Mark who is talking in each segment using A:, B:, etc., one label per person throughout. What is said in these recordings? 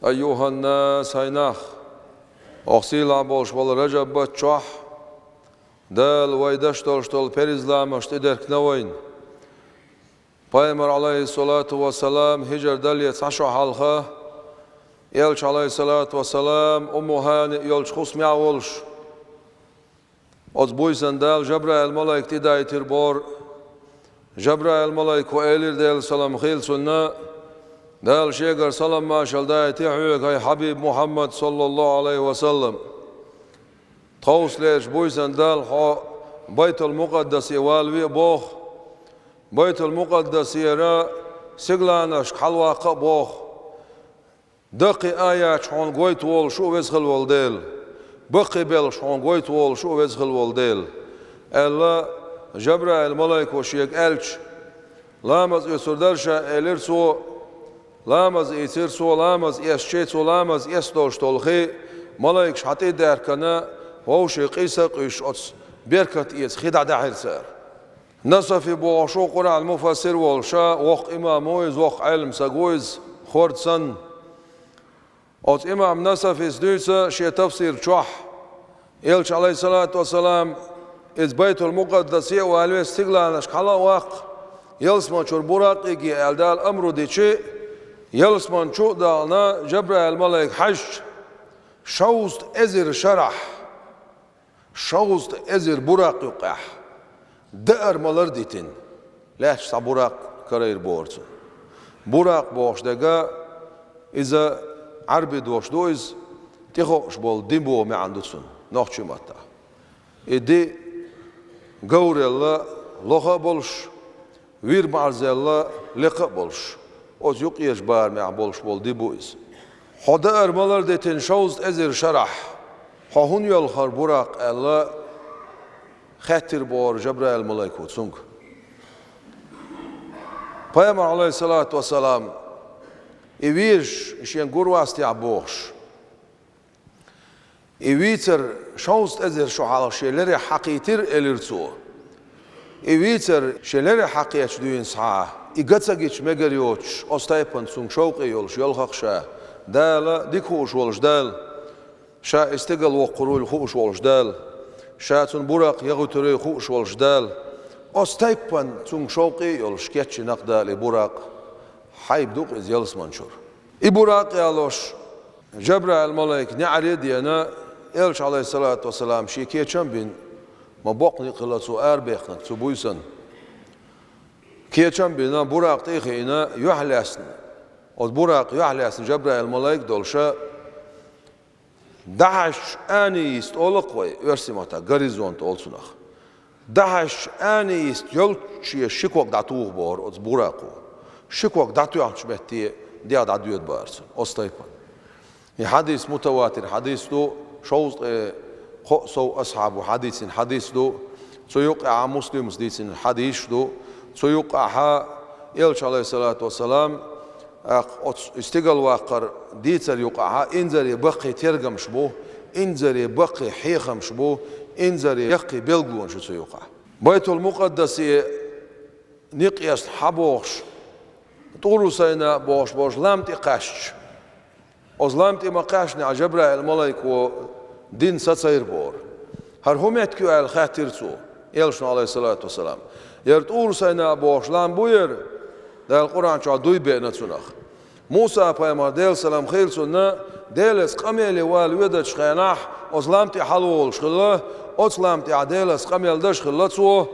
A: أيها الناس هيناخ أغسيل بولش والرجب بتشوح دال ويدشتول بيرزلام اشتدرك نوين Peygamber aleyhissalatu vesselam hicr dalyet عشر halqa Yelç aleyhissalatu vesselam Hani yolç khusmia olş Oz buysan dal Cebrail malaik tidaytir bor Cebrail malaik o elir del salam khil sunna dal şeygar salam maşal dayeti hay Habib Muhammed sallallahu aleyhi ve sellem Tavsleş buysan dal Baytul Muqaddas walvi boh Baytul Muqaddas yara siglanas halwaqa boh Daqi ayat şon goyt wol şu vezgil wol del Baqi bel şon goyt wol şu vezgil wol del Allah Cebrail malaiko şiyek elç Lamaz yusurdarsha elir su Lamaz itir su lamaz yesçet su lamaz yesdol stolhi Malaik şati derkana Vavşi qisa qish ots berkat yes khida dahirser نصفي بوشو قرآن المفسر والشاء وق إمام مويز وق علم سجويز خورتسن أوت إمام نصفي سدوسة شيء تفسير شح يلش عليه الصلاة والسلام إز بيت المقدس وعليه استغلالش خلا وق يلسمان شور براق يجي ألدال أمر ديشي يلسمان شو دالنا جبرائيل الملك حج شوست أزر شرح شوست أزر براق يقح دأر مالر ديتين لاش صبورق كرير بورتون بورق بوش دقا إذا عربي دوش دويز تخوش بول ديمبو ما عندسون نوخشي ماتا إدي قور الله لغة بولش وير معرز الله لقى بولش أوز يقيش بار ما بولش بول ديبويز حدأر مالر ديتين شوز أزر شرح حهون يلخر بورق الله خاطر بور جبرائيل ملايكو تسونغ Peygamber aleyhissalatu vesselam İviş işin gurvasti aboş İviter şaust ezer şu hal şeyleri hakitir elirtsu İviter şeyleri hakiyet düğün saha İgatsa geç megeriyoç ostaypan sung şauqi yolş yol haqşa dala dikhuş olş dal şa istigal ve qurul xuş olş dal شاتون براق يغتري خوش والجدال أستيقن تون شوقي يلشكيتش نقدا لبراق حيب دوق إز يلس منشور إبراق يالوش جبرائيل الملائك نعرض ينا يلش عليه الصلاة والسلام شي كيتشن بين ما بقني قلتو أربيخنا تبويسن كيتشن بين براق تيخينا يحلسن براق يحلسن جبرائيل الملائك دولشا دهش آنیست اولقوی ورسیماتا گریزونت اولسونخ دهش آنیست یلچی شکوک داتوه بار از براقو شکوک داتوه شبهتی دیا دادویت بارسون استایپن این حدیث متواتر حدیث دو شوز خو أصحاب حدیث دو سيقع مسلم ديسين حديث دو سيقع يلش عليه الصلاة والسلام استقل واقر ديتر يقعها انزر يبقي ترجم شبو انزر يبقي حيخم شبو انزر يقي بلغون شو سيقع بيت المقدس نقيس حبوش طولو سينا بوش لامتي قاش اوز لامتي ما قاشني جبرائيل الملائك و دين ستصير بور هر همت كو الخاتر تو يلشن عليه الصلاة والسلام يرطول سينا بوش لام بوير در القرآن شو دوي بينات سنخ موسى پیامبر دل سلام خير سنة دلس قميل والودش خناح أسلامتي حلول شخلا أسلامتي عدلس قميل دش خلا تو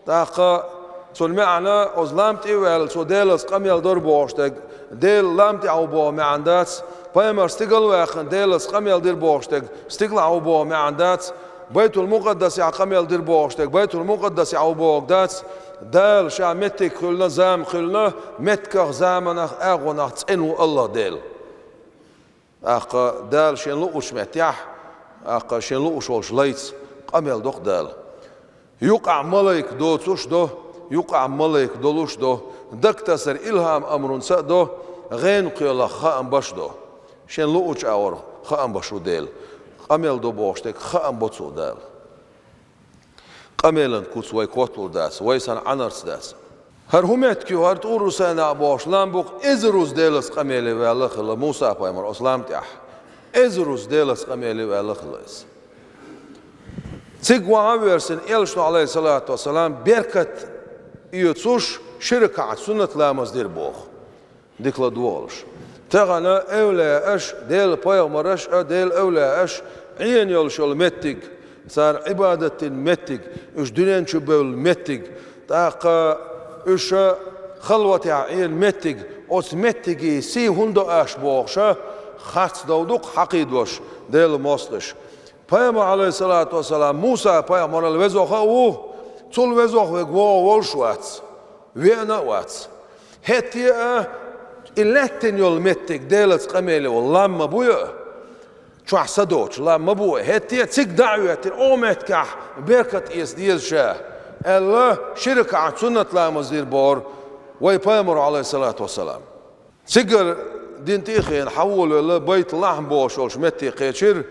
A: تاقا سول معنا أسلامتي وال سو دلس قميل دربوش تك دل لامتي أو بو معندات پیامبر استقل واخن دلس قميل دربوش تك استقل أو بو معندات بيت المقدس قميل دربوش تك بيت المقدس أو بو دات دال شامتك خلنا زام خلنا متك زامنخ أغنخ تسنو الله دال أقا دال شين لقوش متيح أقا شين لقوش وش ليتس قميل دوق دال يقع ملك دو توش دو يقع ملك دولوش دو دكتسر إلهام أمر سدو غين قيلا خام باش دو شين لقوش أور خام باشو دال قميل دو بوشتك خام بوتسو دال قميلن كوتس وي كوتل داس ويسان عنرس داس Her humet ki her turu sana boşlan bu ezruz delas kameli ve Allah Musa paymar oslam tah ezruz delas kameli ve Allah Sigwa versin Elşnu aleyhissalatu vesselam berkat yutsuş şirkat sünnet lamazdir boğ dikla duolş Tagana evle eş del paymar eş del evle eş iyen yolşol mettik sar ibadetin mettik üç dünen çubul mettik taqa üç خلوة عين متج أس متجي سي هندو أش بوخشة خاص دودق حقيد وش دل مصلش پیامبر علیه الصلاة والسلام موسى پیامبر الوزخ او طول وزخ وجوا ولشوات وينا وات هتي إلتن يول متج دلت قميل والله ما بويا شو حسدوش لا ما بويا هتي تك دعوة أمت كح بركة إسديز شاه الله شرك عن سنة لا مزير بور ويبامر عليه الصلاة والسلام سجر دين تيخين حول إلى بيت الله بوشولش متي قيشير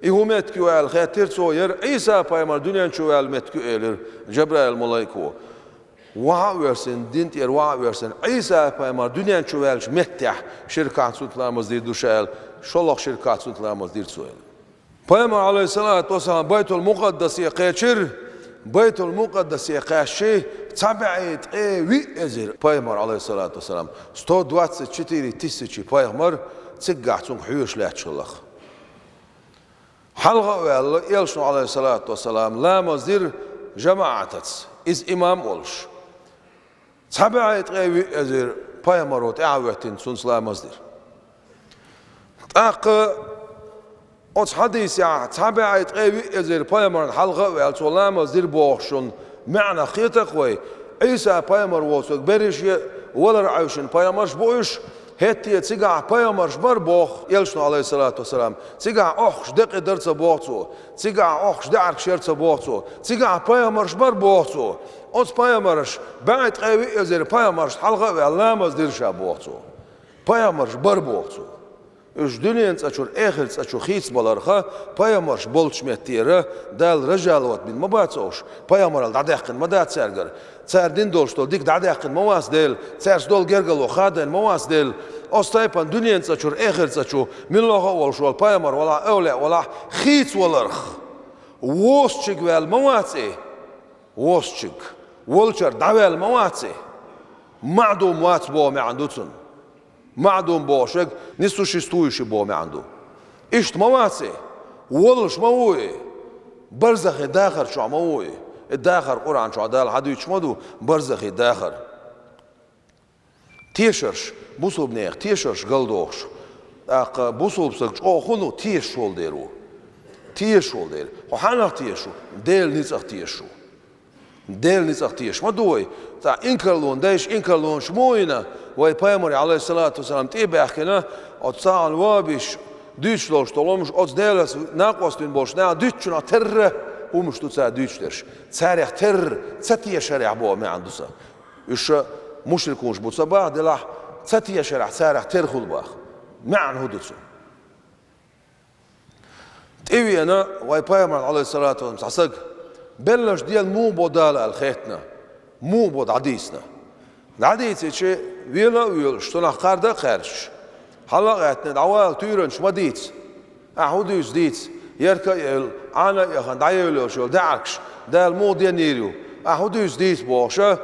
A: إهو متكو على خاطر صوير عيسى بامر دنيا شو على متكو إلر جبرائيل ملايكو وعورسن دين تير وعورسن عيسى بامر دنيا شو على متح شركات سنة لا مزير دوشال شلق شركات سنة لا مزير سويل بامر عليه الصلاة والسلام بيت المقدس قيشير بيت المقدس قاشي تبعت وي ازر پیغمبر علیه الصلاة والسلام 124,000 پیغمبر تسقعتون حيوش لا تشلخ حلقة والله يلشنو عليه الصلاة والسلام لا مزير جماعتت إز إمام ولش تبعت وي ازر پیغمبر وتعوتين سنس لا مزير تاق أص حديث يا تبعت وي ازر پیغمبر حلقة والله لا مزير بوخشون معنى خيطة قوي عيسى بايمر وصل بريش ولا رعيشن بايمرش بوش هتي تيجا بايمرش بربوخ يلشنا عليه الصلاة والسلام تيجا أخش دق درس بوخسو تيجا أخش دعك شرط بوخسو تيجا بايمرش بربوخسو أص بايمرش بعد قوي يزير بايمرش حلقة والله مزدير شابوخسو بايمرش بربوخسو إيش دنيا تأشور آخر تأشور خيس بالارخا بايمرش بولش متيرة دال رجال وات بين مباتوش بايمر الدعاقن ما دات سرجر سردين دولش دول ديك دعاقن مواس دل سرس دول جرجلو خادن مواس دل أستايبان دنيا تأشور آخر تأشور من الله أول شو بايمر ولا أولى ولا خيس والارخ ووسچك والمواتي ووسچك ولشر دعوال مواتي معدوم وات بو معندوتن معدوم بوشك نسو شستويش بو ما عنده إيش مواسي ولش موي برزخ داخل شو موي الداخل قرآن شو عدال حدو يشمدو برزخ داخل تيشرش بوصل بنيخ تيشرش قلدوش أق بوصل بسكش أو خنو تيش شول ديرو تيش شول دير وحنا تيشو ديل نيزخ تيشو ديل نيزخ تيش ما دوي تا إنكرلون دايش إنكرلون شموينا وي پیامبر علیه الصلاة والسلام تیبخکنه اتسان وابش دیش لوش تولمش ات دیلس ناقوستین باش نه دیچنا تر ومش تو تسا دیچترش تاريخ تر تساتي شرع بو ما عندوسا ايش مشركونش بو صباح دلا تساتي شرع تاريخ تر خلباخ معن هدوسو تيوي انا وي پیامبر علیه الصلاة والسلام صدق بلش ديال مو بدال الخيتنا مو بود عديسنا العديد شيء ويلا ويل شتنا قاردا خارج حلقاتنا دعوال تيرنش ما ديت أحوديس ديت يركا أنا يخان دايل شو دعكش دا الموديا نيريو أحوديس ديت بوشة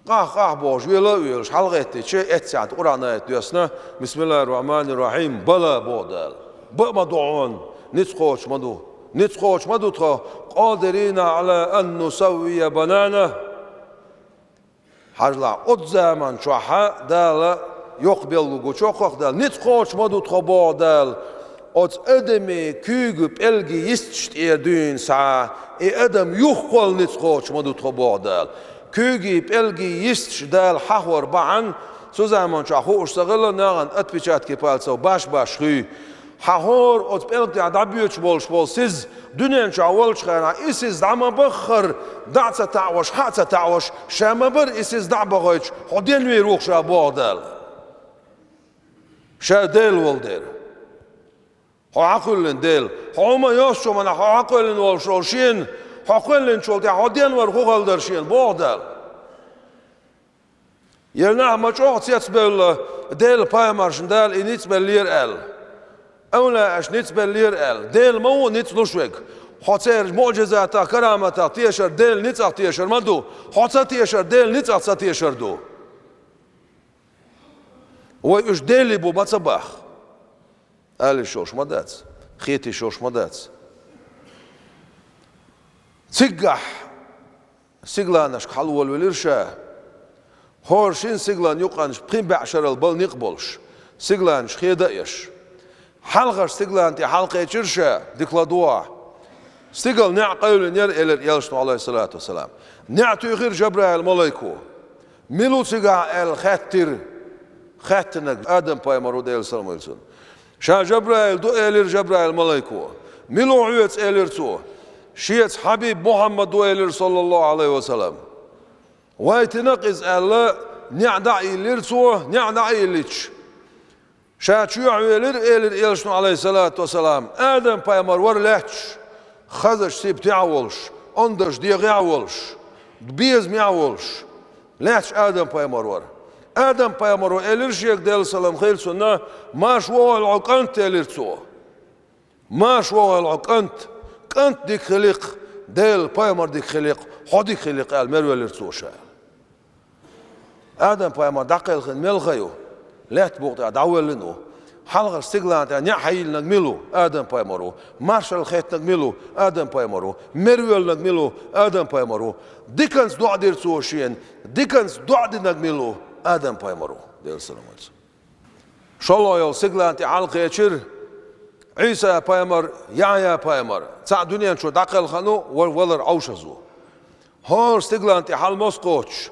A: قاه بوش ويلا ويل حلقاتنا شيء اتسعد قرانا يسنا بسم الله الرحمن الرحيم بلا بودال بما دعون نتخوش مدو تخو قادرين على أن نسوي بنانا حجلا od zaman çaha dal yok bellugu çok dal nit koçmadı tobo dal od ödemi kügüp elgi yist erdün sa adam yok kol nit koçmadı tobo dal kügüp elgi yist dal hahor ba'an so zaman çaha uştagıla nagan atbiçat ki palso baş hü hahor od belgi adabiyuç bol siz دنيا شاول شخنا إسيز دعما بخر دعت تعوش حات تعوش شام بر إسيز دع بغيش حدين ويروح شابودل شادل والدل عقلن دل هما يوشو من عقلن والشوشين عقلن شو ده حدين ورخو درشين بودل Yerna ma çok yetsbel del paymarşın del inits bellier el. Öyle eş nits bellier el. Del mo nits luşvek. Hatser mucizata karamata tiyeşer del nits tiyeşer madu. Hatsa tiyeşer del nits atsa tiyeşer do. Ve üç deli bu batsabah. Ali şoş madats. Khiti şoş madats. Sigah. Siglanaş halwal velirşa. هورشين سيغلان يقانش بقيم بعشر البل نقبلش سيغلان شخيدا إيش حلقة سيغلان تي حلقة شرشة ديكلا دوا سيغل نعقل نير إلى يلشتو عليه الصلاة والسلام نعتو غير جبرائيل ملايكو ميلو سيغا الخاتر خاتنك آدم باي مرود إلى السلام عليكم شا جبرائيل دو إلى جبرائيل ملايكو ميلو عيوت إلى تو شيت حبيب محمد دو إلى صلى الله عليه وسلم ويتنقز الله نعدع إليرسو نعدع إليش شاتشو عويلر إلير إلشنو عليه الصلاة والسلام آدم بايمر ورلاتش خزش سيب تعولش اندش ديغ يعولش بيز ميعولش لاتش آدم بايمر ور آدم بايمر إليرش يك ديل سلام خيلسو نا ما شوه العقنت إليرسو ما شوه العقنت كنت ديك خليق ديل بايمر ديك خليق حديك خليق قال مروي إليرسو شاء آدم بايمر دقل خن ملخيو لا تبغى دعوة لنو حلقة استقلال تاني حيل نجملو آدم بايمرو مارشال خيط نجملو آدم بايمرو مروي نجملو آدم بايمرو ديكنز دعاء دير سوشين ديكنز دعاء دير نجملو آدم بايمرو دير السلام عليكم شاء الله يو استقلال تي حلقة يشر عيسى بايمر يعيا بايمر تاع دنيا شو دقل خنو ولر عوشزو هور استقلال تي حل مسقوش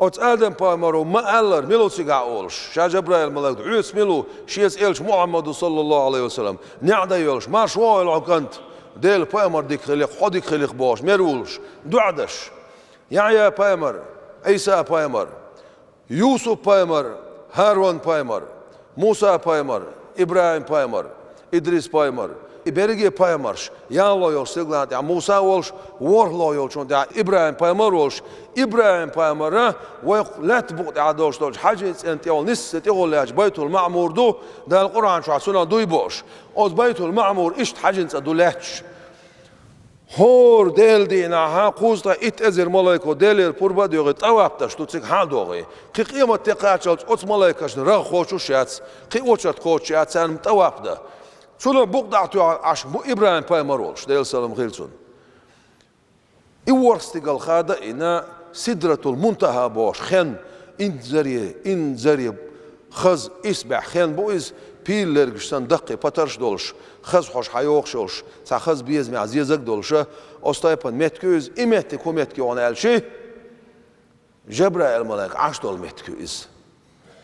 A: أت آدم بايمرو ما ألر ميلو سيجا أولش شا جبرائيل ملاك عيس ميلو شيس إلش محمد صلى الله عليه وسلم نعدا يولش ما شوا العقنت ديل بايمر ديك خليق حديك خليق باش ميرولش دعدش يعيا بايمر عيسى بايمر يوسف بايمر هارون بايمر موسى بايمر إبراهيم بايمر إدريس بايمر إبرجي بايمرش يا الله يوصلنا يا موسى ولش ورلا يوصلنا يا إبراهيم بايمر ولش إبراهيم بايمر ولا تبغى عدوش دوش حاجة أنت يقول نسة يقول لاج بيت المعمور دو ده القرآن شو عسونا دوي باش أو بيت المعمور إيش حاجة أنت دولاش هور دل دينا ها قوزتا إت أزر ملايكو دلير بربا ديوغي توابتش توتسك حادوغي قي قيمة تقاتشلت أوت ملايكاش رغ خوشو شاتس قي أوتشت خوش شاتس أنا متوابدا سولا بقدعتو عش إبراهيم بايمر ولش ديل سلام خيلسون إورستيقال خادا إنا سدرة المنتهى باش خن إن زري خز إسبع خن بويز بيلر قشتن دقي باترش دولش خز خوش حيوخشوش سا خز بيز مع زيزك دولش أستايبان متكوز إمتك ومتكو عن الشي جبرائيل الملاك عش دول متكوز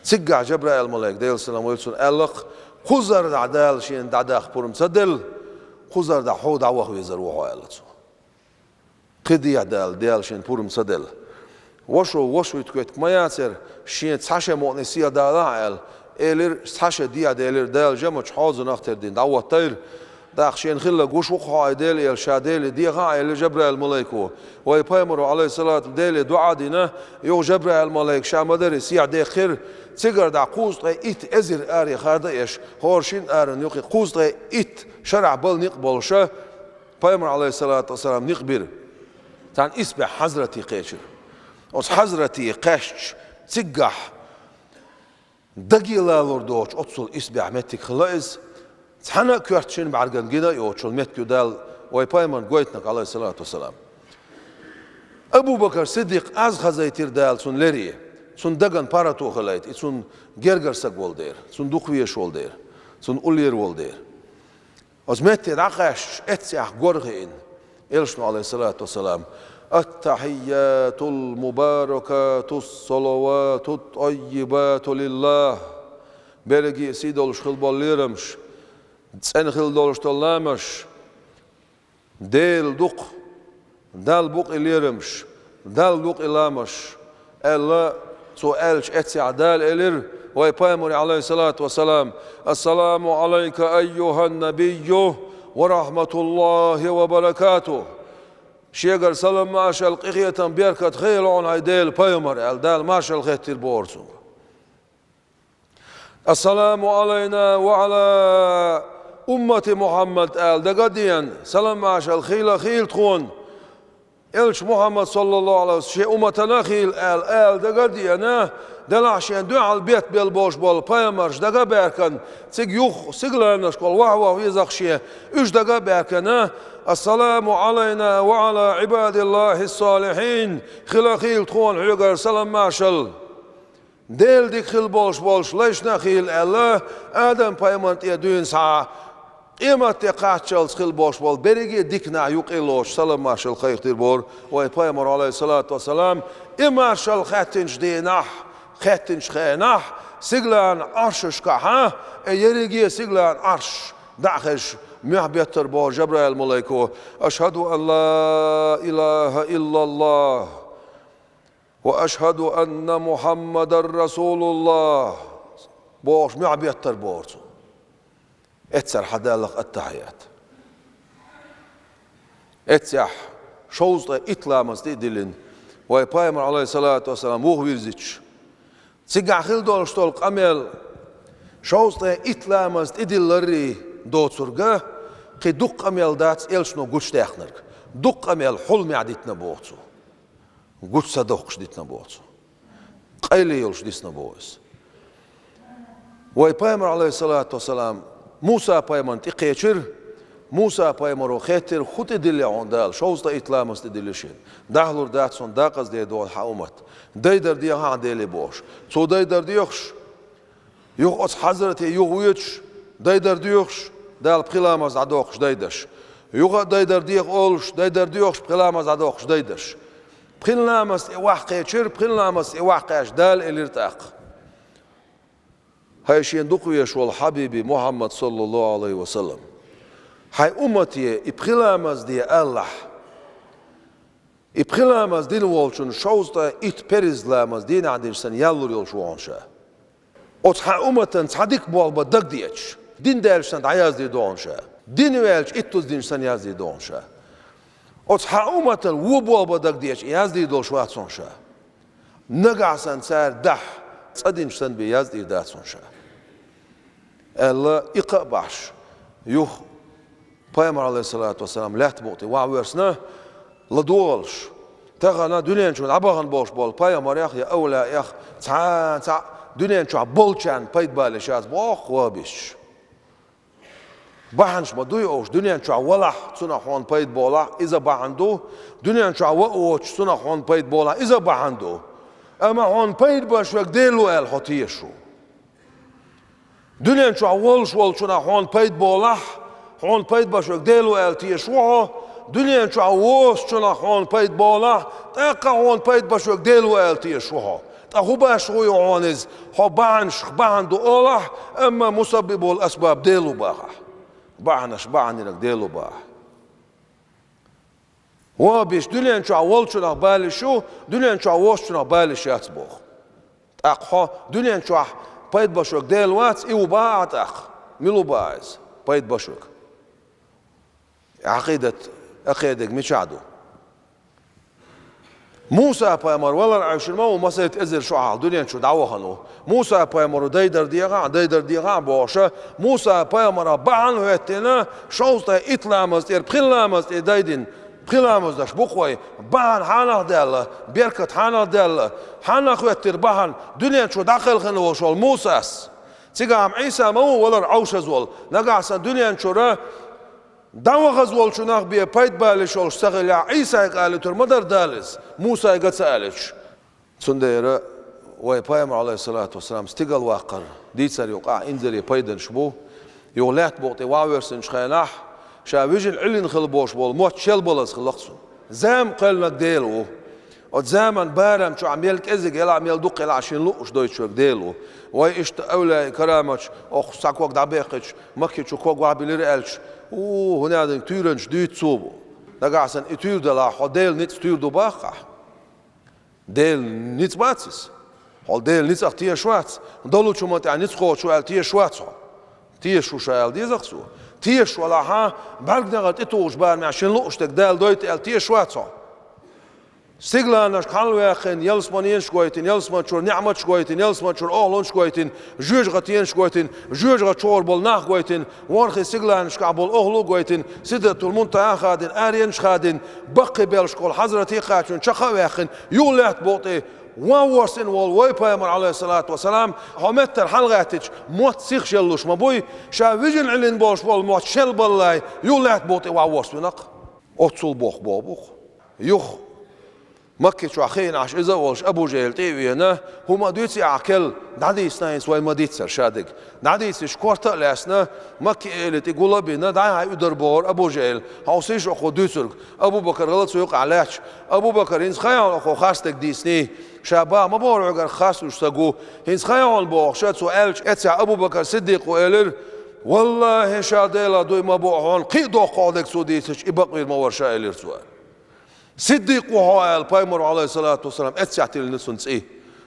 A: سقع جبرائيل الملاك ديل سلام ويلسون ألق خزر دعدال شين دعداخ برم صدل خزر دعو دعوه ويزروه عيلتو قدي عدال ديال شين برم صدل وشو يتكويت ما ياسر شين تساشة مؤنسية دالاعل إلير تساشة ديال ديال جمع حازن أختر دين دعوة طير داخ شين خلا قوش وقع ديل الشاديل دي غايل جبرائيل الملايكو ويبايمرو عليه الصلاة ديل دعاء دينا يو جبرائيل الملايك شامدري سيع دي خير تيجر دا قوز إت أزر آري خاردا إيش هورشين آرن يوقي قوز إت شرع بل نقبل شا بايمر عليه الصلاة والسلام نقبر تان إسبح حضرتي قيشر أس حضرتي قشش تيجح دقيلا لوردوش أتصل إسبح متك خلاص تحنا كورتشين بعرقن جدا يوتشل متكو دال ويبايمر قويتنك عليه الصلاة والسلام أبو بكر صديق أز خزيتير دال سن لريه سن دقن باراتو خلايت سن جرجرسك ولدير سن دقويش ولدير سن أولير ولدير أزمتي رقش اتسيح قرغين إلشنو عليه الصلاة والسلام التحيات المباركات الصلوات الطيبات لله بلغي سيدولش خلباليرمش تسن خلدولش طلامش ديل دق دال بوق إليرمش دال بوق إلامش الله سؤالش اتسي عدال إلير ويبايمري عليه الصلاة والسلام السلام عليك أيها النبي ورحمة الله وبركاته شيغر سلام ماشال قيقيتن بيركت خيل عن هيديل بايمر الدال ماشال خيتير بورسون السلام علينا وعلى أمة محمد دقديا سلام ماشال خيل تخون إلش محمد صلى الله عليه وسلم شيء أمتنا خيل دقديا دلعشان دعا البيت بالبوش بول بايمرش دقا بيركن تيج يوخ سيغلانش كل وحوه ويزاق شيء إيش دقا بيركن السلام علينا وعلى عباد الله الصالحين خيل تخون حيقر سلام ماشال ديل ديك خيل بولش ليش نخيل الله آدم بايمنت يدين ساعة إيمت يقاتشل خيل بول بريجي ديكنا يقيلوش سلام ماشال خير تيربور وي بايمر عليه الصلاة والسلام إماشال خاتنش دينح خاتنش خينح سيغلان عرشش كحا يريجي سيغلان عرش دعخش محبيتر بور جبرائيل ملايكو أشهد أن لا إله إلا الله وأشهد أن محمد رسول الله بورش محبيتر بورسو اتسر حدالق التحيات اتسح شوزة إطلامز دي دلين وي بايمر عليه الصلاة والسلام وغ ويرزيتش تسيقع خيل دول شتولق أميل شوزة إطلامز دي دلري دوتسرغا قي دوق أميل داتس إلشنو قوش تاخنرك دوق أميل حلمي عديتنا بوتسو قوش صدوقش ديتنا بوتسو قيلي يلش ديسنا بوس وي بايمر عليه الصلاة والسلام موسى بايمر تقيتشر موسى بايمرو خيتر خط دلي عندال شوزة إطلامز دي دلشين دهلور داتسون داقز دي دول حاومت دايدر دي ها ديلي بوش تو دايدر ديوخش يوخ حضرتي يوخ ويتش دايدر ديوخش دال بخلامز عدوخش دايدش يوغا دايدر ديخ أولش دايدر ديوخش بخلامز عدوخش دايدش بخلامز إواح قيتشر بخلامز إواح قيش دال الارتاق هاي شين دوقويش والحبيبي محمد صلى الله عليه وسلم هاي أمتي إبخلامز دي الله إبخلامز دين والشون شوزتا إتبرزلامز دين عندين سن يالور يلشوانشا أتحا أمتن صديق بوالبا دق ديش دين دالش سن عياز دي دونشا دين ويلش إتوز دين سن ياز دي دونشا أتحا أمتن وبوالبا دق ديش ياز دي دولشوات سونشا نقع سن سار دح صدين سن بياز دي دات سونشا الله إقباش يوخ بايمر عليه الصلاة والسلام لا تبوطي وعورسنا لدولش تغنا دنيا شو عبغن بوش بول بايمر يا أخي أولى يا أخ تع دنيا شو بولشان بايت بالشاز بوخ وابش بحنش ما دويوش دنيا شو ولح سنا خون بايت بولا إذا بحندو دنيا شو وقوش سنا خون بايت بولا إذا بحندو أما خون بايت باش وقديلو الحطية شو دنيا شو ولش سنا خون بايت بولا خون بايت باش وقديلو التيه شو دنيا شو عووس شنا خون بايت بولا تاقا خون بايت باش وقديلو التيه شو تاخو باش هو يعونز هو بعنش بعندو الله اما مسبب الاسباب ديلو باها بعنش بعنك ديلو باها وابيش دنيا شو عوول شنا بالي شو دنيا شو عووس شنا بالي شاتبوخ تاقو دنيا شو بايت باش وقديلو وات ايو باها تاق ميلو بايز بايت باش عقيدة مشعدو موسى بايمر ولا عايش المو مسألة إزر شو عال دنيا شو دعوة خلو موسى بايمر دايدر ديغا بوشة موسى بايمر بعن هتنا شوزتا إطلامز بخلامز دايدين بخلامز داش بقوي بعن حانا دالة بيركت حانا دالة حانا خوتر بعن دنيا شو داخل خلو شو موسى تيجا عيسى مو ولا عوش زول نقع سن دنيا شو را دعوة غزوال شناخ بيه بايت بالش أو اشتغل يا عيسى قال تر مدر دالس موسى قد سألش سنديرة ويبايم عليه الصلاة والسلام استقل واقر دي سر يوقع انزل يبايدن شبو يولات بوقتي واورسن شخيناح شاويجن علن خلبوش بول موت شل بولز خلقسون زام قلنا ديلو وزامن بارم شو عميل كزق يلا عميل دق يلا عشان لقش دويتش ديلو واي اشت أولى كرامتش أو ساكوك دعبيقش مكي شو كوك وعبيليرقلش هنا تيرنش ديت صوبو دقعسن اتير دلا حديل نيت تير دو باقع ديل نيت باتس حال ديل نيت اختيه شوات دولو شو مت نيت خو شو التيه شوات تيه شو شال دي زخسو تيش ولا ها برقنغت اتوش بار معشين لقشتك دال دويت ال تيش واتسا سيغلانش خالواخن يلسمانين شكويتين يلسمان شور نعمت شكويتين يلسمان شور أهلون شكويتين جوج غتين شكويتين جوج غتشور بول ناخ كويتين وارخي سيغلانش كعبول أهلو كويتين سيدة المنطقة خادين آرينش خادين بقي بيلشكول حضرتي قاتشون شخواخن يولات بوطي وورسن والويبايمر عليه الصلاة والسلام همتر حلقاتش موت سيخ يلوش مبوي شافيجن علين بوش بول موت شل بالله يولات بوطي وورسنق أتصل بوخ بوخ يخ مكة شو أخين عش إذا وش أبو جهل تيوينا هما دوتي عكل نادي سناين سوي مديت سر شادق نادي سشكورت لاسنا مكة اللي تقول بينا داعي يقدر بور أبو جهل هاوسيش أخو دوتر أبو بكر غلط سوق علاش أبو بكر إنس خيال أخو خاستك ديسني شابا ما بور عقر خاص وشتقو إنس خيال بور شات سؤالش أتسع أبو بكر صديق وإلر والله شاديلا دوي ما بوحون قيدو قادك سوديتش إبقى المورشة إلر سؤال صديق وهايل بايمر عليه الصلاة والسلام اتسعتي للنسونس ايه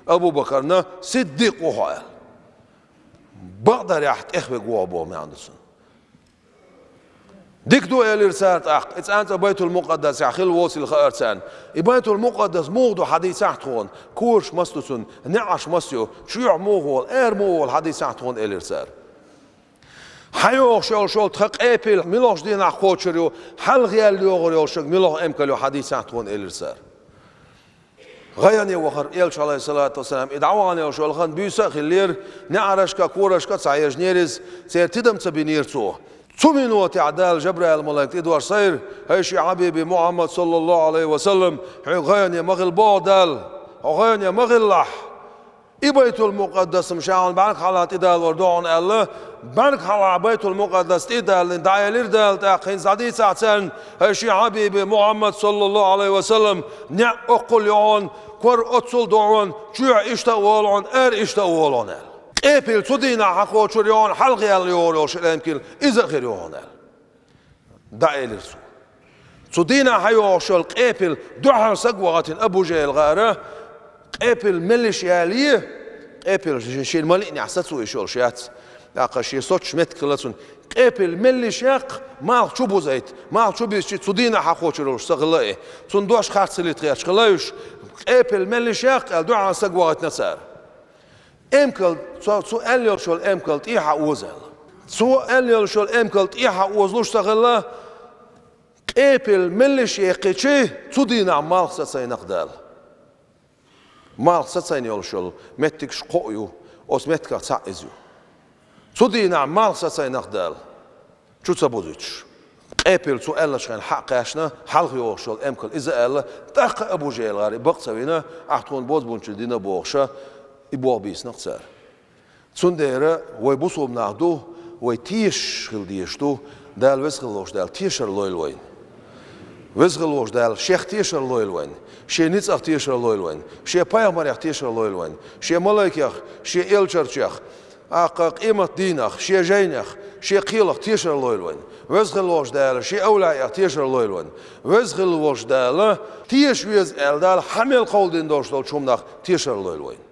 A: ابو بكرنا صديق وهايل بقدر يحت اخوة قوابو ما عندسون ديك دو الى رسالة اخ اتس انت بيت المقدس يا خيل واصل خيرتان بيت المقدس موضو حديث احتون كورش مستسون نعش مسيو شيع موغول اير موغول حديث احتون الى رسالة حيو شول تخق ايبل ميلوش دينا خوتشريو حل غيال يوغريو شق ميلوش امكليو حديثات تون الرسال غياني وخر إلش عليه الصلاة والسلام إدعواني وشول خان بيسا خلير نعرشكا كورشكا تسعيج نيرز سير تدم تبينير توه تمنو تعدال جبرائيل الملائكة إدوار صير هيشي حبيبي محمد صلى الله عليه وسلم غياني مغل بودال غياني مغل لح بيت المقدس مشاعن بانك حالات إدال وردون الله بانك حالات بيت المقدس إدال دايلير دال تاقين زادي ساعتين هشي حبيبي محمد صلى الله عليه وسلم نع أقل يون كور أتصل دعون جوع إشتاولون إشتاولون إبل تدينا حقو شريون حلقي اليوريوش يمكن إذا خيريون دايلير سو تدينا حيوش القيبل دعها سقوة أبو جهل غاره قبل ملشياليه قبل شيء مالي نحسسوا يشول شيات لا شيء صوت شمت كلاتون قبل ملشياق ما شو زيت ما شو بيشي تدينا حقوشلوش سغلاي تندوش خاص اللي تغيرش خلايش قبل ملشياق الدعاء سقوات نسار امكل سؤال يشول امكل تيها وزل سؤال يشول امكل تيها وزلوش سغلا قبل ملشياق شيء تدينا مال سينقدال مال ستسين يولشول متك شقويو أوس متك تعزيو تدينا مال ستسين نقدال شو تبوديش قبل سؤال شغل حق عشنا حلق يولشول أمكل إذا الله تق أبو جهل غاري بقصوينا أحتون بود بونش دينا بوخشة يبوع بيس نقصر تنديرة ويبوسو بناخدو ويتيش خل ديشتو دال وسخلوش دال تيشر لويلوين وزغلوش دال شيخ تيشر لويلوين شي نيتسخ تيشر لويلوين شي بايغمر تيشر لويلوين شي ملايكيخ شي إلشرشيخ قيمة دينخ شي جينخ شي قيلخ تيشر لويلوين وزغلوش دال شي أولايخ تيشر لويلوين وزغلوش دال تيش ويز دال حمل قول دين دوش دول شومنخ تيشر لويلوين